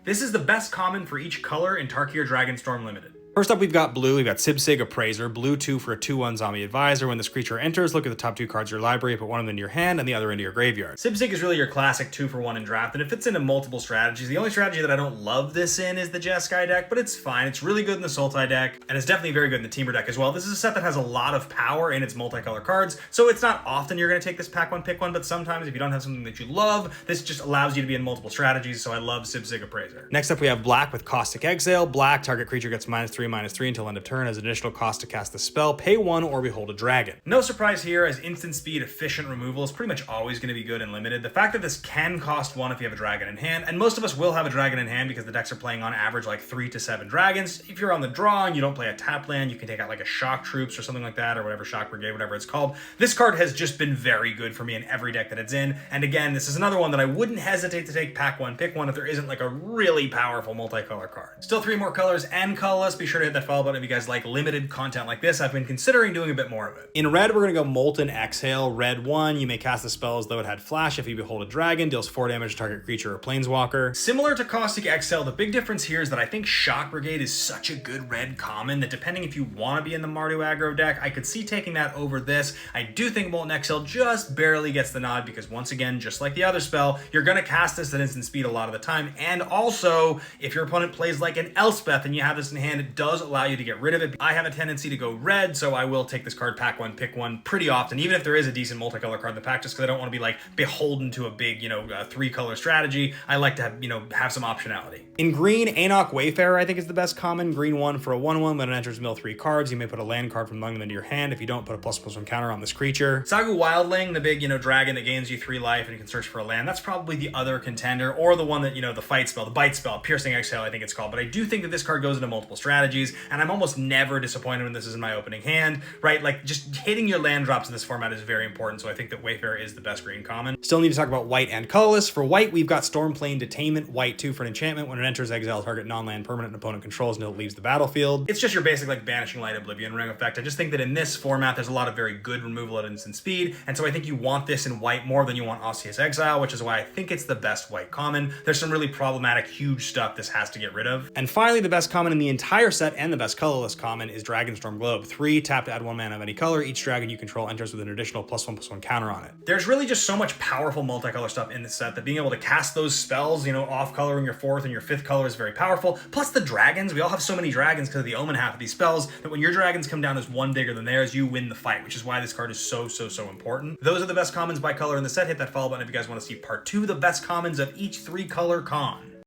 This is the best common for each color in Tarkir Dragonstorm Limited. First up, we've got blue. We've got Sibsig Appraiser. Blue 2 for a 2/1 zombie advisor. When this creature enters, look at the top 2 cards of your library, put one of them into your hand and the other into your graveyard. Sibsig is really your classic 2-for-1 in draft, and it fits into multiple strategies. The only strategy that I don't love this in is the Jeskai deck, but it's fine. It's really good in the Sultai deck, and it's definitely very good in the Temur deck as well. This is a set that has a lot of power in its multicolor cards, so it's not often you're going to take this pack one, pick one, but sometimes if you don't have something that you love, this just allows you to be in multiple strategies, so I love Sibsig Appraiser. Next up, we have black with Caustic Exile. Black, target creature gets -3/-3 until end of turn. As an additional cost to cast the spell, pay 1 or behold a dragon. No surprise here, as instant speed, efficient removal is pretty much always going to be good and limited. The fact that this can cost 1 if you have a dragon in hand, and most of us will have a dragon in hand because the decks are playing on average like 3 to 7 dragons. If you're on the draw and you don't play a tap land, you can take out like a Shock Troops or something like that, or whatever, Shock Brigade, whatever it's called. This card has just been very good for me in every deck that it's in, and again, this is another one that I wouldn't hesitate to take pack one, pick one if there isn't like a really powerful multicolor card. Still 3 more colors and colorless. Be sure to hit that follow button if you guys like limited content like this. I've been considering doing a bit more of it. In red, we're going to go Molten Exhale. Red 1, you may cast the spell as though it had flash. If you behold a dragon, deals 4 damage to target creature or planeswalker. Similar to Caustic Exhale, the big difference here is that I think Shock Brigade is such a good red common that depending if you want to be in the Mardu aggro deck, I could see taking that over this. I do think Molten Exhale just barely gets the nod because once again, just like the other spell, you're going to cast this at instant speed a lot of the time, and also, if your opponent plays like an Elspeth and you have this in hand, it does allow you to get rid of it. I have a tendency to go red, so I will take this card pack one, pick one pretty often, even if there is a decent multicolor card in the pack, just because I don't want to be like beholden to a big, 3-color strategy. I like to have some optionality. In green, Anok Wayfarer I think is the best common. Green 1 for a 1/1. When it enters, mill 3 cards. You may put a land card from among them into your hand. If you don't, put a ++1 counter on this creature. Sagu Wildling, the big, dragon that gains you 3 life and you can search for a land. That's probably the other contender, or the one that, the fight spell, the bite spell, Piercing Exhale I think it's called. But I do think that this card goes into multiple strategies, and I'm almost never disappointed when this is in my opening hand, right? Like, just hitting your land drops in this format is very important, so I think that Wayfarer is the best green common. Still need to talk about white and colorless. For white, we've got Stormplane Detainment, white 2 for an enchantment. When it enters, exile target non-land permanent an opponent controls until it leaves the battlefield. It's just your basic, like, Banishing Light, Oblivion Ring effect. I just think that in this format, there's a lot of very good removal at instant speed, and so I think you want this in white more than you want Osseous Exile, which is why I think it's the best white common. There's some really problematic, huge stuff this has to get rid of. And finally, the best common in the entire set and the best colorless common is Dragonstorm Globe. 3, tap to add 1 mana of any color. Each dragon you control enters with an additional +1/+1 counter on it. There's really just so much powerful multicolor stuff in this set that being able to cast those spells, off coloring your 4th and your 5th color is very powerful. Plus the dragons, we all have so many dragons because of the omen half of these spells that when your dragons come down as 1 bigger than theirs, you win the fight, which is why this card is so important. Those are the best commons by color in the set. Hit that follow button if you guys want to see part 2, the best commons of each 3-color con.